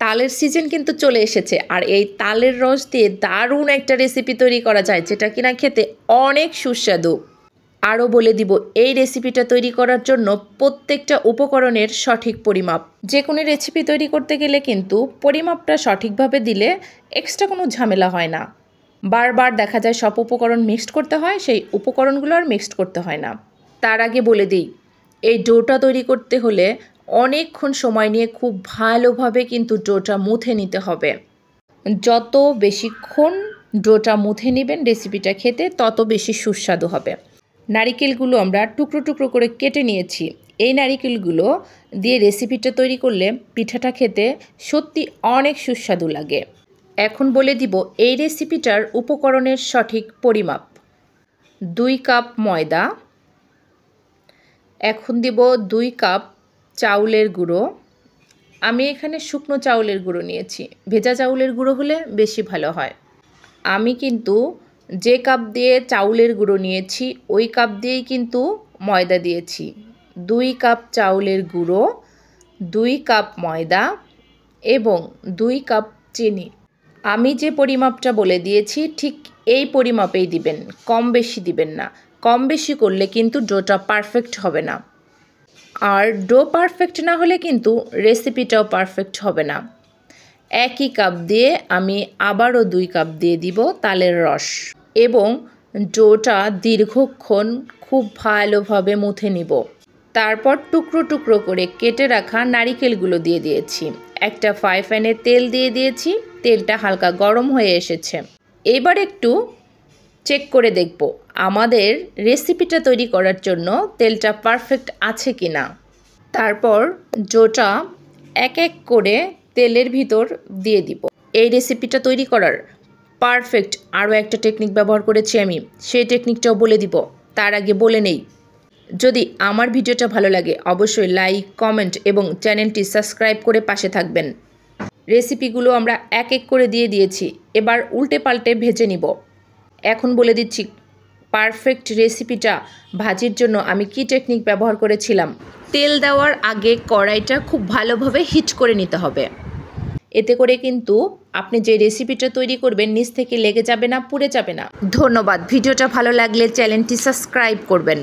তালের সিজন কিন্তু চলে এসেছে, আর এই তালের রস দিয়ে দারুণ একটা রেসিপি তৈরি করা যায়, যেটা কিনা খেতে অনেক সুস্বাদু। আরও বলে দিব এই রেসিপিটা তৈরি করার জন্য প্রত্যেকটা উপকরণের সঠিক পরিমাপ। যে কোনো রেসিপি তৈরি করতে গেলে কিন্তু পরিমাপটা সঠিকভাবে দিলে এক্সট্রা কোনো ঝামেলা হয় না। বারবার দেখা যায় সব উপকরণ মিক্সড করতে হয়, সেই উপকরণগুলো আর মিক্সড করতে হয় না। তার আগে বলে দিই, এই ডোটা তৈরি করতে হলে অনেকক্ষণ সময় নিয়ে খুব ভালোভাবে কিন্তু ডোটা মুথে নিতে হবে। যত বেশিক্ষণ ডোটা মুথে নেবেন রেসিপিটা খেতে তত বেশি সুস্বাদু হবে। নারিকেলগুলো আমরা টুকরো টুকরো করে কেটে নিয়েছি। এই নারিকেলগুলো দিয়ে রেসিপিটা তৈরি করলে পিঠাটা খেতে সত্যি অনেক সুস্বাদু লাগে। এখন বলে দিব এই রেসিপিটার উপকরণের সঠিক পরিমাপ। 2 কাপ ময়দা, এখন দিব 2 কাপ চাউলের গুঁড়ো। আমি এখানে শুকনো চাউলের গুঁড়ো নিয়েছি, ভেজা চাউলের গুঁড়ো হলে বেশি ভালো হয়। আমি কিন্তু যে কাপ দিয়ে চাউলের গুঁড়ো নিয়েছি ওই কাপ দিয়েই কিন্তু ময়দা দিয়েছি। 2 কাপ চাউলের গুঁড়ো, 2 কাপ ময়দা এবং 2 কাপ চিনি। আমি যে পরিমাপটা বলে দিয়েছি ঠিক এই পরিমাপেই দিবেন, কম বেশি দিবেন না। কম বেশি করলে কিন্তু ডোটা পারফেক্ট হবে না, আর ডো পারফেক্ট না হলে কিন্তু রেসিপিটাও পারফেক্ট হবে না। একই কাপ দিয়ে আমি আবারও 2 কাপ দিয়ে দিব তালের রস এবং ডোটা দীর্ঘক্ষণ খুব ভালোভাবে মুথে নিব। তারপর টুকরো টুকরো করে কেটে রাখা নারিকেলগুলো দিয়ে দিয়েছি। একটা ফ্রাই প্যানে তেল দিয়ে দিয়েছি, তেলটা হালকা গরম হয়ে এসেছে। এবার একটু চেক করে দেখব আমাদের রেসিপিটা তৈরি করার জন্য তেলটা পারফেক্ট আছে কি না। তারপর ডোটা এক এক করে তেলের ভিতর দিয়ে দিব। এই রেসিপিটা তৈরি করার পারফেক্ট আরও একটা টেকনিক ব্যবহার করেছি আমি, সেই টেকনিকটাও বলে দিব। তার আগে বলে নেই, যদি আমার ভিডিওটা ভালো লাগে অবশ্যই লাইক, কমেন্ট এবং চ্যানেলটি সাবস্ক্রাইব করে পাশে থাকবেন। রেসিপিগুলো আমরা এক এক করে দিয়ে দিয়েছি, এবার উল্টে পাল্টে ভেজে নিব। এখন বলে দিচ্ছি পারফেক্ট রেসিপিটা ভাজির জন্য আমি কি টেকনিক ব্যবহার করেছিলাম। তেল দেওয়ার আগে কড়াইটা খুব ভালোভাবে হিট করে নিতে হবে। এতে করে কিন্তু আপনি যে রেসিপিটা তৈরি করবেন নিচ থেকে লেগে যাবে না, পুড়ে যাবে না। ধন্যবাদ। ভিডিওটা ভালো লাগলে চ্যানেলটি সাবস্ক্রাইব করবেন।